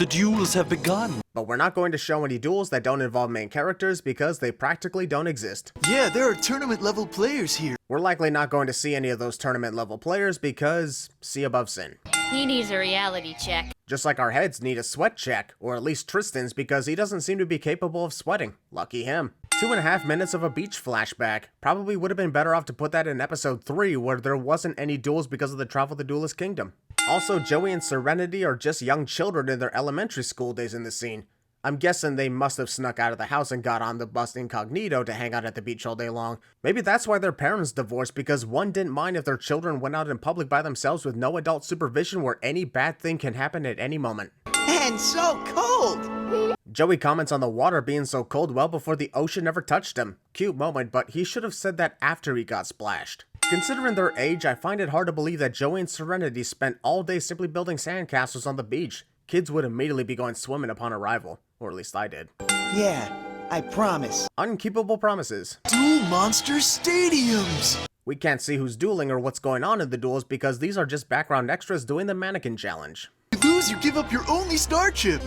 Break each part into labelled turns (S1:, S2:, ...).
S1: The duels have begun.
S2: But we're not going to show any duels that don't involve main characters because they practically don't exist.
S1: Yeah, there are tournament level players here.
S2: We're likely not going to see any of those tournament level players because see above sin.
S3: He needs a reality check.
S2: Just like our heads need a sweat check, or at least Tristan's because he doesn't seem to be capable of sweating. Lucky him. 2.5 minutes of a beach flashback. Probably would have been better off to put that in episode 3 where there wasn't any duels because of the travel to Duelist Kingdom. Also, Joey and Serenity are just young children in their elementary school days in the scene. I'm guessing they must have snuck out of the house and got on the bus incognito to hang out at the beach all day long. Maybe that's why their parents divorced, because one didn't mind if their children went out in public by themselves with no adult supervision where any bad thing can happen at any moment.
S4: And so cold!
S2: Joey comments on the water being so cold well before the ocean ever touched him. Cute moment, but he should have said that after he got splashed. Considering their age, I find it hard to believe that Joey and Serenity spent all day simply building sandcastles on the beach. Kids would immediately be going swimming upon arrival. Or at least I did.
S4: Yeah, I promise.
S2: Unkeepable promises.
S1: Duel Monster Stadiums!
S2: We can't see who's dueling or what's going on in the duels because these are just background extras doing the mannequin challenge.
S1: You lose, you give up your only star chip!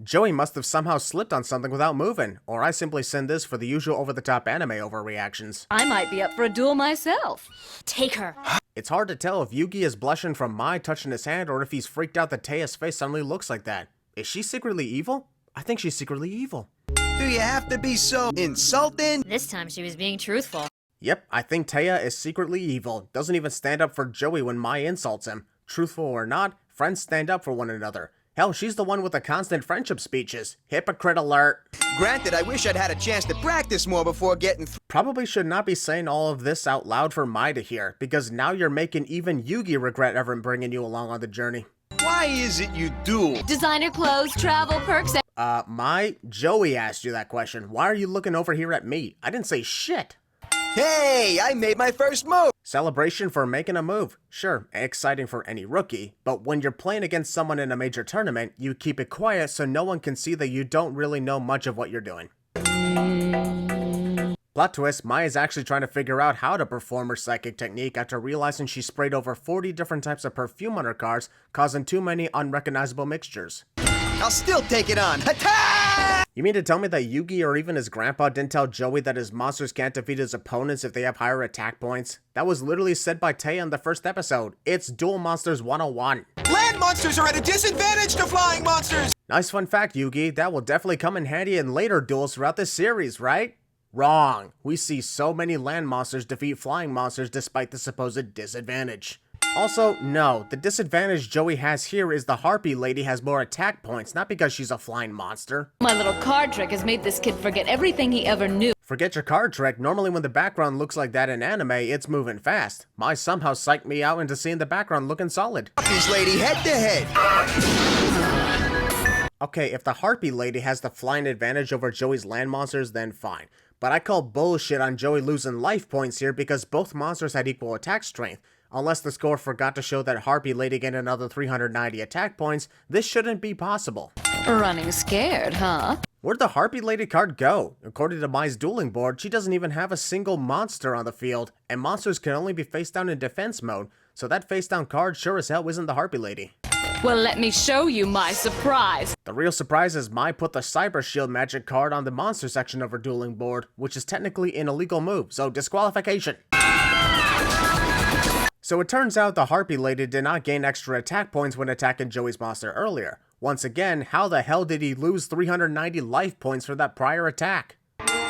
S2: Joey must have somehow slipped on something without moving, or I simply send this for the usual over-the-top anime overreactions.
S5: I might be up for a duel myself.
S3: Take her.
S2: It's hard to tell if Yugi is blushing from Mai touching his hand or if he's freaked out that Teia's face suddenly looks like that. Is she secretly evil? I think she's secretly evil.
S4: Do you have to be so insulting?
S3: This time she was being truthful.
S2: Yep, I think Teia is secretly evil. Doesn't even stand up for Joey when Mai insults him. Truthful or not, friends stand up for one another. Hell, she's the one with the constant friendship speeches. Hypocrite alert.
S4: Granted, I wish I'd had a chance to practice more before getting
S2: Probably should not be saying all of this out loud for Mai to hear, because now you're making even Yugi regret ever bringing you along on the journey.
S4: Why is it you duel?
S5: Designer clothes, travel perks,
S2: Mai, Joey asked you that question. Why are you looking over here at me? I didn't say shit.
S4: Hey, I made my first move!
S2: Celebration for making a move. Sure, exciting for any rookie, but when you're playing against someone in a major tournament, you keep it quiet so no one can see that you don't really know much of what you're doing. Plot twist, Mai is actually trying to figure out how to perform her psychic technique after realizing she sprayed over 40 different types of perfume on her cards, causing too many unrecognizable mixtures.
S4: I'll still take it on. Attack!
S2: You mean to tell me that Yugi or even his grandpa didn't tell Joey that his monsters can't defeat his opponents if they have higher attack points? That was literally said by Teiya in the first episode. It's Duel Monsters 101.
S4: Land monsters are at a disadvantage to flying monsters!
S2: Nice fun fact, Yugi. That will definitely come in handy in later duels throughout this series, right? Wrong. We see so many land monsters defeat flying monsters despite the supposed disadvantage. Also, no, the disadvantage Joey has here is the Harpy Lady has more attack points, not because she's a flying monster.
S5: My little card trick has made this kid forget everything he ever knew.
S2: Forget your card trick. Normally when the background looks like that in anime, it's moving fast. Mai somehow psyched me out into seeing the background looking solid.
S4: This lady head to head.
S2: Okay, if the Harpy Lady has the flying advantage over Joey's land monsters, then fine. But I call bullshit on Joey losing life points here because both monsters had equal attack strength. Unless the score forgot to show that Harpy Lady gained another 390 attack points, this shouldn't be possible.
S5: Running scared, huh?
S2: Where'd the Harpy Lady card go? According to Mai's dueling board, she doesn't even have a single monster on the field, and monsters can only be face down in defense mode, so that face down card sure as hell isn't the Harpy Lady.
S5: Well, let me show you my surprise.
S2: The real surprise is Mai put the Cyber Shield magic card on the monster section of her dueling board, which is technically an illegal move, so disqualification. So it turns out the Harpy Lady did not gain extra attack points when attacking Joey's monster earlier. Once again, how the hell did he lose 390 life points for that prior attack?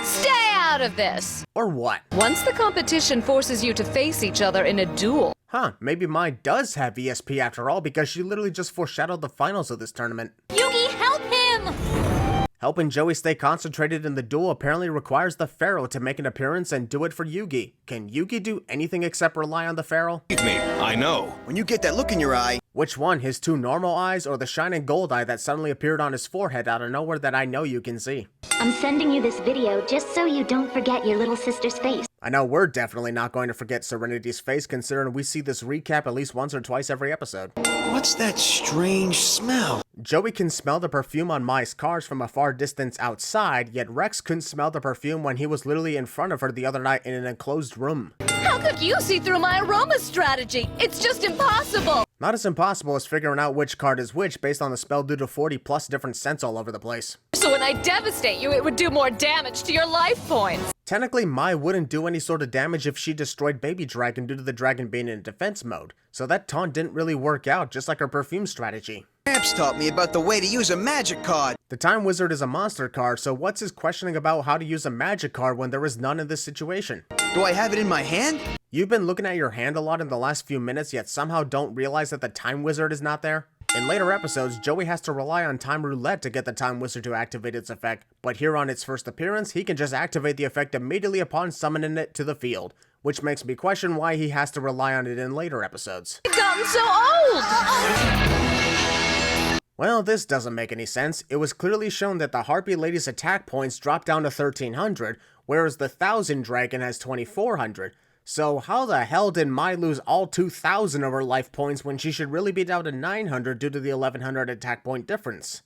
S5: Stay out of this.
S2: Or what?
S5: Once the competition forces you to face each other in a duel.
S2: Huh, maybe Mai does have ESP after all because she literally just foreshadowed the finals of this tournament.
S3: Yugi, help him!
S2: Helping Joey stay concentrated in the duel apparently requires the Pharaoh to make an appearance and do it for Yugi. Can Yugi do anything except rely on the Pharaoh?
S6: Believe me, I know.
S4: When you get that look in your eye.
S2: Which one, his two normal eyes or the shining gold eye that suddenly appeared on his forehead out of nowhere that I know you can see?
S7: I'm sending you this video just so you don't forget your little sister's face.
S2: I know we're definitely not going to forget Serenity's face considering we see this recap at least once or twice every episode.
S1: What's that strange smell?
S2: Joey can smell the perfume on Mai's cards from a far distance outside, yet Rex couldn't smell the perfume when he was literally in front of her the other night in an enclosed room.
S5: How could you see through my aroma strategy? It's just impossible.
S2: Not as impossible as figuring out which card is which based on the spell due to 40 plus different scents all over the place.
S5: So when I devastate you, it would do more damage to your life points.
S2: Technically, Mai wouldn't do any sort of damage if she destroyed Baby Dragon due to the dragon being in defense mode, so that taunt didn't really work out, just like her perfume strategy.
S4: Gramps taught me about the way to use a magic card.
S2: The Time Wizard is a monster card, so what's his questioning about how to use a magic card when there is none in this situation?
S4: Do I have it in my hand?
S2: You've been looking at your hand a lot in the last few minutes, yet somehow don't realize that the Time Wizard is not there? In later episodes, Joey has to rely on Time Roulette to get the Time Wizard to activate its effect, but here on its first appearance, he can just activate the effect immediately upon summoning it to the field, which makes me question why he has to rely on it in later episodes.
S5: I've gotten so old!
S2: Well, this doesn't make any sense. It was clearly shown that the Harpy Lady's attack points dropped down to 1300, whereas the Thousand Dragon has 2400. So how the hell did Mai lose all 2,000 of her life points when she should really be down to 900 due to the 1100 attack point difference?